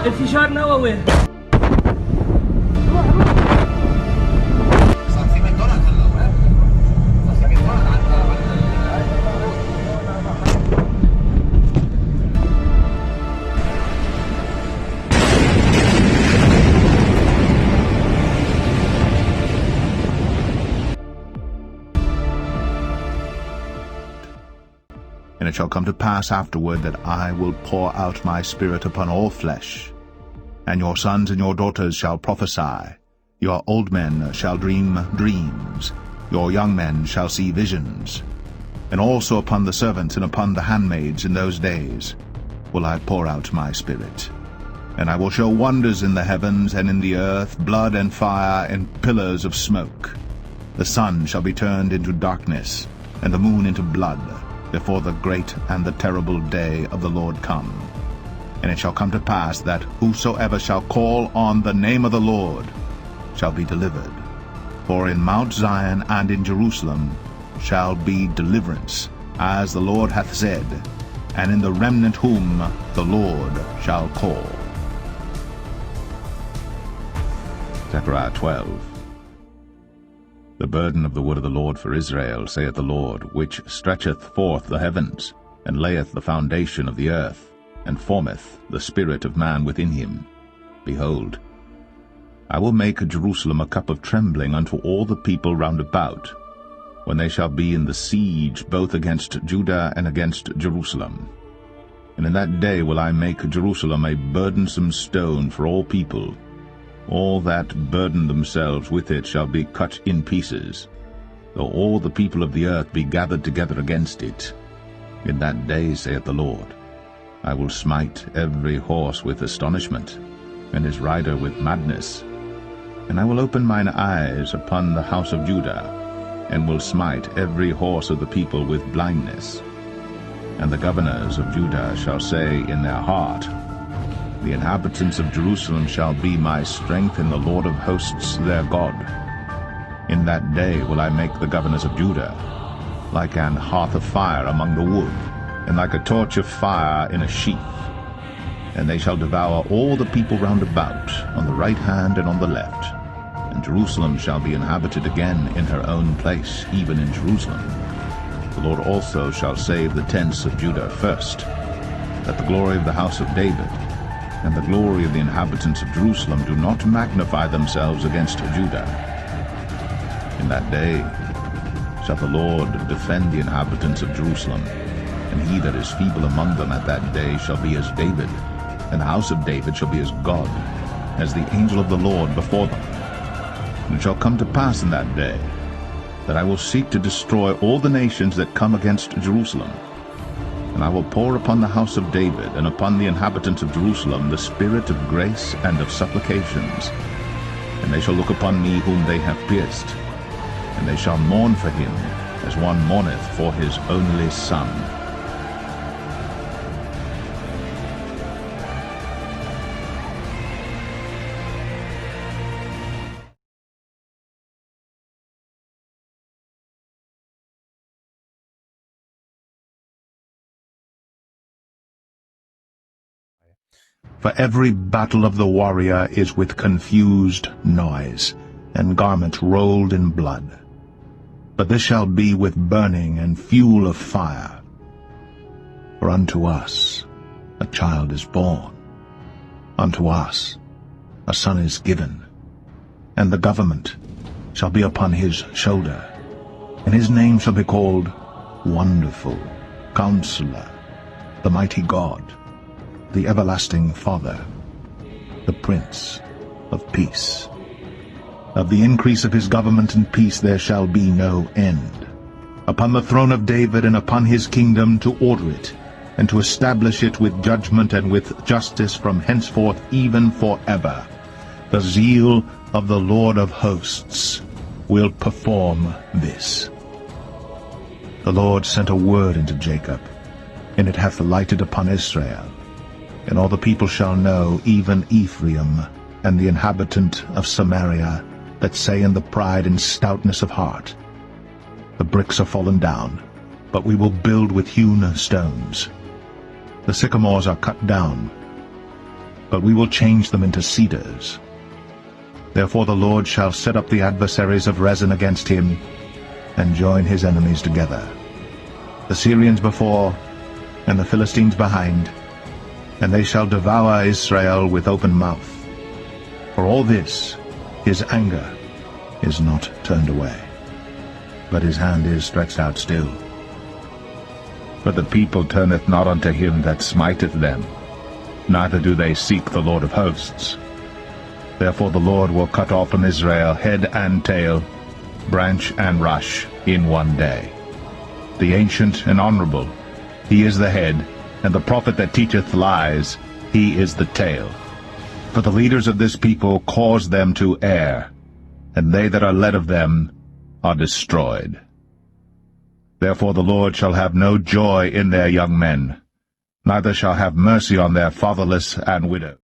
الفشار نووي. And it shall come to pass afterward that I will pour out my Spirit upon all flesh. And your sons and your daughters shall prophesy. Your old men shall dream dreams. Your young men shall see visions. And also upon the servants and upon the handmaids in those days will I pour out my Spirit. And I will show wonders in the heavens and in the earth, blood and fire and pillars of smoke. The sun shall be turned into darkness, and the moon into blood, before the great and the terrible day of the Lord come. And it shall come to pass that whosoever shall call on the name of the Lord shall be delivered. For in Mount Zion and in Jerusalem shall be deliverance, as the Lord hath said, and in the remnant whom the Lord shall call. Zechariah 12. The burden of the word of the Lord for Israel, saith the Lord, which stretcheth forth the heavens, and layeth the foundation of the earth, and formeth the spirit of man within him. Behold, I will make Jerusalem a cup of trembling unto all the people round about, when they shall be in the siege both against Judah and against Jerusalem. And in that day will I make Jerusalem a burdensome stone for all people. All that burden themselves with it shall be cut in pieces, though all the people of the earth be gathered together against it. In that day, saith the Lord, I will smite every horse with astonishment, and his rider with madness. And I will open mine eyes upon the house of Judah, and will smite every horse of the people with blindness. And the governors of Judah shall say in their heart, The inhabitants of Jerusalem shall be my strength in the Lord of hosts their God. In that day will I make the governors of Judah like an hearth of fire among the wood, and like a torch of fire in a sheath. And they shall devour all the people round about, on the right hand and on the left. And Jerusalem shall be inhabited again in her own place, even in Jerusalem. The Lord also shall save the tents of Judah first, that the glory of the house of David and the glory of the inhabitants of Jerusalem do not magnify themselves against Judah. In that day shall the Lord defend the inhabitants of Jerusalem, and he that is feeble among them at that day shall be as David, and the house of David shall be as God, as the angel of the Lord before them. And it shall come to pass in that day that I will seek to destroy all the nations that come against Jerusalem. And I will pour upon the house of David and upon the inhabitants of Jerusalem the spirit of grace and of supplications. And they shall look upon me whom they have pierced, and they shall mourn for him as one mourneth for his only son. For every battle of the warrior is with confused noise, and garments rolled in blood. But this shall be with burning and fuel of fire. For unto us a child is born, unto us a son is given, and the government shall be upon his shoulder, and his name shall be called Wonderful, Counselor, the Mighty God, the Everlasting Father, the Prince of Peace. Of the increase of his government and peace there shall be no end, upon the throne of David and upon his kingdom, to order it, and to establish it with judgment and with justice from henceforth even forever. The zeal of the Lord of hosts will perform this. The Lord sent a word into Jacob, and it hath lighted upon Israel. And all the people shall know, even Ephraim, and the inhabitant of Samaria, that say in the pride and stoutness of heart, The bricks are fallen down, but we will build with hewn stones. The sycamores are cut down, but we will change them into cedars. Therefore the Lord shall set up the adversaries of Rezin against him, and join his enemies together, the Syrians before, and the Philistines behind, and they shall devour Israel with open mouth. For all this his anger is not turned away, but his hand is stretched out still. But the people turneth not unto him that smiteth them, neither do they seek the Lord of hosts. Therefore the Lord will cut off from Israel head and tail, branch and rush, in one day. The ancient and honorable, he is the head, and the prophet that teacheth lies, he is the tail. For the leaders of this people cause them to err, and they that are led of them are destroyed. Therefore the Lord shall have no joy in their young men, neither shall have mercy on their fatherless and widows.